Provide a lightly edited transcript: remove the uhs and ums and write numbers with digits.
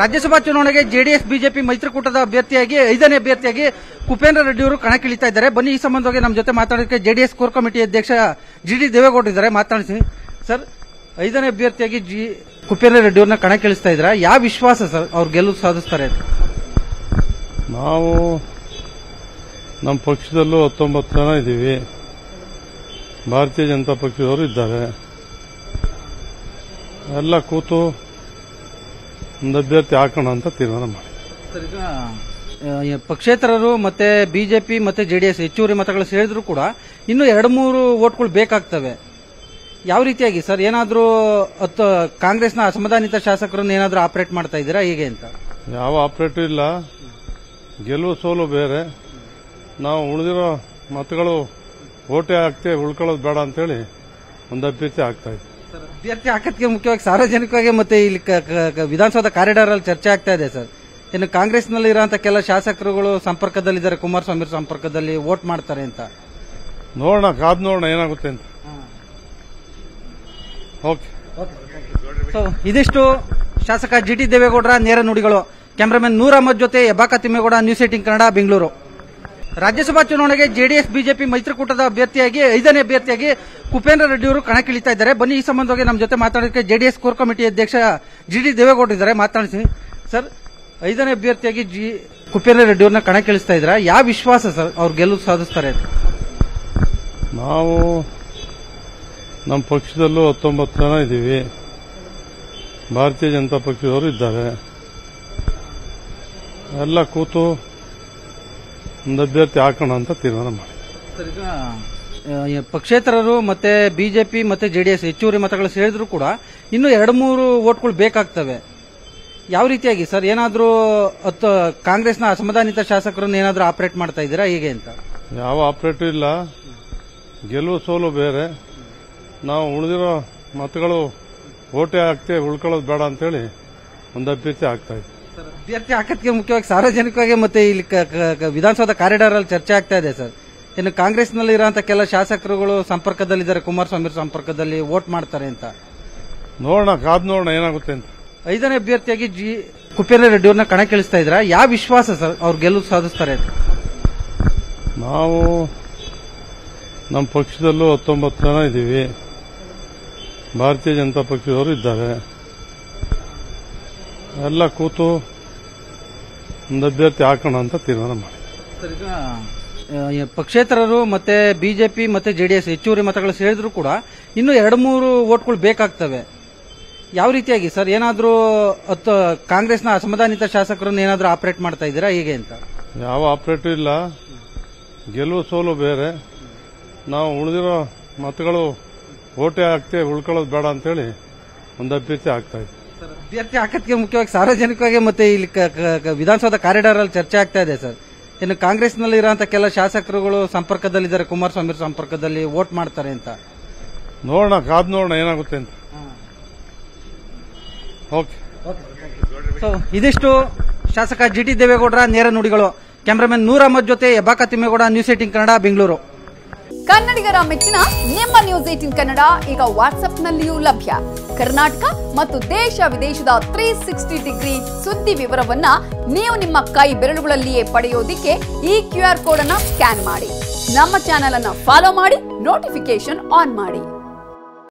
ರಾಜ್ಯಸಭಾ ಚುನಾವಣೆಗೆ JDS BJP ಮೈತ್ರಿಕೂಟದ ಅಭ್ಯರ್ಥಿಯಾಗಿ 5ನೇ ಅಭ್ಯರ್ಥಿಯಾಗಿ ಕುಪೇಂದ್ರ ರೆಡ್ಡಿ ಅವರು ಕಣಕ್ಕಿಳಿತಾ ಇದ್ದಾರೆ. ಬನ್ನಿ ಈ ಸಂಬಂಧವಾಗಿ ನಮ್ಮ ಜೊತೆ ಮಾತಾಡೋದಕ್ಕೆ ಜೆಡಿಎಸ್ ಕೋರ್ ಕಮಿಟಿ ಅಧ್ಯಕ್ಷ ಜಿಡಿ ದೇವೇಗೌಡ ಇದ್ದಾರೆ, ಮಾತಾಡ್ತೀನಿ. ಸರ್, 5ನೇ ಅಭ್ಯರ್ಥಿಯಾಗಿ ಕುಪೇಂದ್ರ ರೆಡ್ಡಿ ಅವ್ರನ್ನ ಕಣಕ್ಕಿಳಿಸ್ತಾ ಇದ್ದಾರೆ, ಯಾವ ವಿಶ್ವಾಸ ಸರ್ ಅವ್ರು ಗೆಲುವು ಸಾಧಿಸ್ತಾರೆ? ನಾವು ನಮ್ಮ ಪಕ್ಷದಲ್ಲೂ 19 ಜನ ಇದ್ದೀವಿ, ಭಾರತೀಯ ಜನತಾ ಪಕ್ಷದವರು ಇದ್ದಾರೆ. ಎಲ್ಲ ಕೂತು ಒಂದು ಅಭ್ಯರ್ಥಿ ಹಾಕೋಣ ಅಂತ ತೀರ್ಮಾನ ಮಾಡಿ. ಪಕ್ಷೇತರರು ಮತ್ತೆ ಬಿಜೆಪಿ ಮತ್ತೆ ಜೆಡಿಎಸ್ ಹೆಚ್ಚುವರಿ ಮತಗಳು ಸೇರಿದ್ರು ಕೂಡ ಇನ್ನು 2-3 ವೋಟ್ಗಳು ಬೇಕಾಗ್ತವೆ. ಯಾವ ರೀತಿಯಾಗಿ ಸರ್, ಏನಾದರೂ ಕಾಂಗ್ರೆಸ್ನ ಅಸಮಾಧಾನಿತ ಶಾಸಕರನ್ನು ಏನಾದರೂ ಆಪರೇಟ್ ಮಾಡ್ತಾ ಇದ್ದೀರಾ ಹೇಗೆ ಅಂತ? ಯಾವ ಆಪರೇಟು ಇಲ್ಲ, ಗೆಲುವು ಸೋಲು ಬೇರೆ. ನಾವು ಉಳಿದಿರೋ ಮತಗಳು ಓಟೆ ಹಾಕ್ತೇವೆ, ಉಳ್ಕೊಳ್ಳೋದು ಬೇಡ ಅಂತೇಳಿ ಒಂದು ಅಭ್ಯರ್ಥಿ ಆಗ್ತಾ ಇದೆ. ಅಭ್ಯರ್ಥಿ ಹಾಕೋದಕ್ಕೆ ಮುಖ್ಯವಾಗಿ ಸಾರ್ವಜನಿಕವಾಗಿ ಮತ್ತೆ ಇಲ್ಲಿ ವಿಧಾನಸೌಧ ಕಾರಿಡಾರ್ ಅಲ್ಲಿ ಚರ್ಚೆ ಆಗ್ತಾ ಇದೆ ಸರ್. ಇನ್ನು ಕಾಂಗ್ರೆಸ್ನಲ್ಲಿ ಇರುವಂತಹ ಕೆಲ ಶಾಸಕರುಗಳು ಸಂಪರ್ಕದಲ್ಲಿದ್ದಾರೆ, ಕುಮಾರಸ್ವಾಮಿ ಸಂಪರ್ಕದಲ್ಲಿ ವೋಟ್ ಮಾಡ್ತಾರೆ ಅಂತ. ನೋಡೋಣ, ಕಾದ್ ನೋಡೋಣ ಏನಾಗುತ್ತೆ ಅಂತ. ಓಕೆ. ಇದಿಷ್ಟು ಶಾಸಕ ಜಿಟಿ ದೇವೇಗೌಡರ ನೇರ ನುಡಿಗಳು. ಕ್ಯಾಮರಾಮನ್ ನೂರ್ ಅಹಮದ್ ಜೊತೆ ಯಬಾಕ ತಿಮ್ಮೇಗೌಡ, ನ್ಯೂಸ್ 18 ಕನ್ನಡ, ಬೆಂಗಳೂರು. ರಾಜ್ಯಸಭಾ ಚುನಾವಣೆಗೆ ಜೆಡಿಎಸ್ ಬಿಜೆಪಿ ಮೈತ್ರಿಕೂಟದ ಅಭ್ಯರ್ಥಿಯಾಗಿ 5ನೇ ಅಭ್ಯರ್ಥಿಯಾಗಿ ಕುಪೇಂದ್ರ ರೆಡ್ಡಿ ಅವರು ಕಣಕ್ಕಿಳಿತಾ ಇದ್ದಾರೆ. ಬನ್ನಿ ಈ ಸಂಬಂಧವಾಗಿ ನಮ್ಮ ಜೊತೆ ಮಾತಾಡೋದಕ್ಕೆ ಜೆಡಿಎಸ್ ಕೋರ್ ಕಮಿಟಿ ಅಧ್ಯಕ್ಷ ಜಿಡಿ ದೇವೇಗೌಡ ಇದ್ದಾರೆ, ಮಾತಾಡ್ತೀನಿ. ಸರ್, 5ನೇ ಅಭ್ಯರ್ಥಿಯಾಗಿ ಕುಪೇಂದ್ರ ರೆಡ್ಡಿ ಅವ್ರನ್ನ ಕಣಕ್ಕಿಳಿಸ್ತಾ ಇದ್ದಾರೆ, ಯಾವ ವಿಶ್ವಾಸ ಸರ್ ಅವ್ರು ಗೆಲುವು ಸಾಧಿಸ್ತಾರೆ? ನಾವು ನಮ್ಮ ಪಕ್ಷದಲ್ಲೂ 19 ಜನ ಇದ್ದೀವಿ, ಭಾರತೀಯ ಜನತಾ ಪಕ್ಷದವರು ಇದ್ದಾರೆ. ಎಲ್ಲ ಕೂತು ಒಂದು ಅಭ್ಯರ್ಥಿ ಹಾಕೋಣ ಅಂತ ತೀರ್ಮಾನ ಮಾಡಿ. ಪಕ್ಷೇತರರು ಮತ್ತೆ ಬಿಜೆಪಿ ಮತ್ತೆ ಜೆಡಿಎಸ್ ಹೆಚ್ಚುವರಿ ಮತಗಳು ಸೇರಿದ್ರು ಕೂಡ ಇನ್ನು 2-3 ವೋಟ್ಗಳು ಬೇಕಾಗ್ತವೆ. ಯಾವ ರೀತಿಯಾಗಿ ಸರ್, ಏನಾದರೂ ಕಾಂಗ್ರೆಸ್ನ ಅಸಮಾಧಾನಿತ ಶಾಸಕರನ್ನು ಏನಾದರೂ ಆಪರೇಟ್ ಮಾಡ್ತಾ ಇದ್ದೀರಾ ಹೇಗೆ ಅಂತ? ಯಾವ ಆಪರೇಟು ಇಲ್ಲ, ಗೆಲುವು ಸೋಲು ಬೇರೆ. ನಾವು ಉಳಿದಿರೋ ಮತಗಳು ಓಟೆ ಹಾಕ್ತೇವೆ, ಉಳ್ಕೊಳ್ಳೋದು ಬೇಡ ಅಂತೇಳಿ ಒಂದು ಅಭ್ಯರ್ಥಿ ಆಗ್ತಾ ಇದೆ. ಅಭ್ಯರ್ಥಿ ಹಾಕೋದಕ್ಕೆ ಮುಖ್ಯವಾಗಿ ಸಾರ್ವಜನಿಕವಾಗಿ ಮತ್ತೆ ಇಲ್ಲಿ ವಿಧಾನಸೌಧ ಕಾರಿಡಾರ್ ಅಲ್ಲಿ ಚರ್ಚೆ ಆಗ್ತಾ ಇದೆ ಸರ್. ಇನ್ನು ಕಾಂಗ್ರೆಸ್ನಲ್ಲಿ ಇರುವಂತಹ ಕೆಲ ಶಾಸಕರುಗಳು ಸಂಪರ್ಕದಲ್ಲಿದ್ದಾರೆ, ಕುಮಾರಸ್ವಾಮಿ ಸಂಪರ್ಕದಲ್ಲಿ ವೋಟ್ ಮಾಡ್ತಾರೆ ಅಂತ. ನೋಡೋಣ, ಕಾದ್ ನೋಡೋಣ ಏನಾಗುತ್ತೆ ಅಂತ. 5ನೇ ಅಭ್ಯರ್ಥಿಯಾಗಿ ಕುಪೇಂದ್ರ ರೆಡ್ಡಿ ಅವ್ರನ್ನ ಕಣಕ್ಕಿಳಿಸ್ತಾ ಇದ್ದಾರೆ, ಯಾವ ವಿಶ್ವಾಸ ಸರ್ ಅವ್ರು ಗೆಲುವು ಸಾಧಿಸ್ತಾರೆ? ನಾವು ನಮ್ಮ ಪಕ್ಷದಲ್ಲೂ 19 ಜನ ಇದ್ದೀವಿ, ಭಾರತೀಯ ಜನತಾ ಪಕ್ಷದವರು ಇದ್ದಾರೆ. ಎಲ್ಲ ಕೂತು ಒಂದು ಅಭ್ಯರ್ಥಿ ಹಾಕೋಣ ಅಂತ ತೀರ್ಮಾನ ಮಾಡಿ. ಪಕ್ಷೇತರರು ಮತ್ತೆ ಬಿಜೆಪಿ ಮತ್ತೆ ಜೆಡಿಎಸ್ ಹೆಚ್ಚುವರಿ ಮತಗಳು ಸೇರಿದ್ರು ಕೂಡ ಇನ್ನು 2-3 ವೋಟ್ಗಳು ಬೇಕಾಗ್ತವೆ. ಯಾವ ರೀತಿಯಾಗಿ ಸರ್, ಏನಾದರೂ ಕಾಂಗ್ರೆಸ್ನ ಅಸಮಾಧಾನಿತ ಶಾಸಕರನ್ನು ಏನಾದರೂ ಆಪರೇಟ್ ಮಾಡ್ತಾ ಇದ್ದೀರಾ ಹೇಗೆ ಅಂತ? ಯಾವ ಆಪರೇಟು ಇಲ್ಲ, ಗೆಲುವು ಸೋಲು ಬೇರೆ. ನಾವು ಉಳಿದಿರೋ ಮತಗಳು ಓಟೆ ಹಾಕ್ತೇವೆ, ಉಳ್ಕೊಳ್ಳೋದು ಬೇಡ ಅಂತೇಳಿ ಒಂದು ಅಭ್ಯರ್ಥಿ ಆಗ್ತಾ ಇದೆ. ಅಭ್ಯರ್ಥಿ ಹಾಕೋದಕ್ಕೆ ಮುಖ್ಯವಾಗಿ ಸಾರ್ವಜನಿಕವಾಗಿ ಮತ್ತೆ ಇಲ್ಲಿ ವಿಧಾನಸೌಧ ಕಾರಿಡಾರ್ ಅಲ್ಲಿ ಚರ್ಚೆ ಆಗ್ತಾ ಇದೆ ಸರ್. ಇನ್ನು ಕಾಂಗ್ರೆಸ್ನಲ್ಲಿ ಇರುವಂತಹ ಕೆಲ ಶಾಸಕರುಗಳು ಸಂಪರ್ಕದಲ್ಲಿದ್ದಾರೆ, ಕುಮಾರಸ್ವಾಮಿ ಸಂಪರ್ಕದಲ್ಲಿ ವೋಟ್ ಮಾಡ್ತಾರೆ ಅಂತ. ನೋಡೋಣ, ಕಾದ್ ನೋಡೋಣ ಏನಾಗುತ್ತೆ ಅಂತ. ಓಕೆ. ಇದಿಷ್ಟು ಶಾಸಕ ಜಿಟಿ ದೇವೇಗೌಡರ ನೇರ ನುಡಿಗಳು. ಕ್ಯಾಮರಾಮನ್ ನೂರ್ ಅಹಮದ್ ಜೊತೆ ಯಬಾಕ ತಿಮ್ಮೇಗೌಡ, ನ್ಯೂಸ್ 18 ಕನ್ನಡ, ಬೆಂಗಳೂರು. ಕನ್ನಡಿಗರ ಮೆಚ್ಚಿನ ನಿಮ್ಮ ನ್ಯೂಸ್ 18 ಕನ್ನಡ ಈಗ ವಾಟ್ಸ್ಆಪ್ನಲ್ಲಿಯೂ ಲಭ್ಯ. ಕರ್ನಾಟಕ ಮತ್ತು ದೇಶ ವಿದೇಶದ 360 ಡಿಗ್ರಿ ಸುದ್ದಿ ವಿವರವನ್ನ ನೀವು ನಿಮ್ಮ ಕೈ ಬೆರಳುಗಳಲ್ಲಿಯೇ ಪಡೆಯೋದಿಕ್ಕೆ ಈ QR ಕೋಡ್ ಅನ್ನ ಸ್ಕ್ಯಾನ್ ಮಾಡಿ. ನಮ್ಮ ಚಾನೆಲ್ ಅನ್ನ ಫಾಲೋ ಮಾಡಿ, ನೋಟಿಫಿಕೇಶನ್ ಆನ್ ಮಾಡಿ.